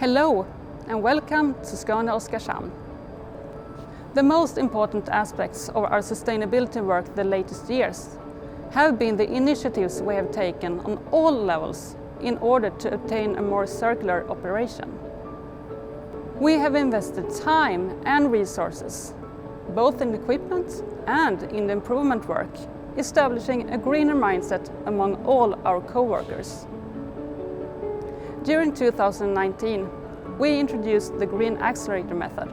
Hello and welcome to Skåne Oskarshamn. The most important aspects of our sustainability work the latest years have been the initiatives we have taken on all levels in order to obtain a more circular operation. We have invested time and resources, both in equipment and in the improvement work, establishing a greener mindset among all our co-workers. During 2019, we introduced the Green Accelerator method,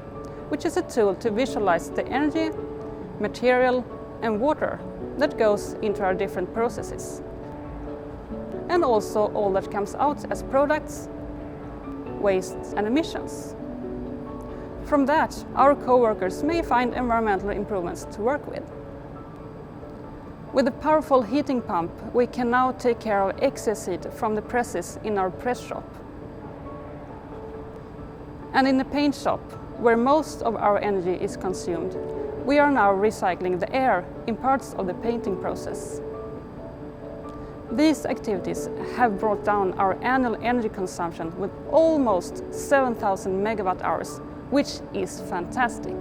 which is a tool to visualize the energy, material and water that goes into our different processes, and also all that comes out as products, waste and emissions. From that, our co-workers may find environmental improvements to work with. With a powerful heating pump, we can now take care of excess heat from the presses in our press shop. And in the paint shop, where most of our energy is consumed, we are now recycling the air in parts of the painting process. These activities have brought down our annual energy consumption with almost 7,000 megawatt hours, which is fantastic.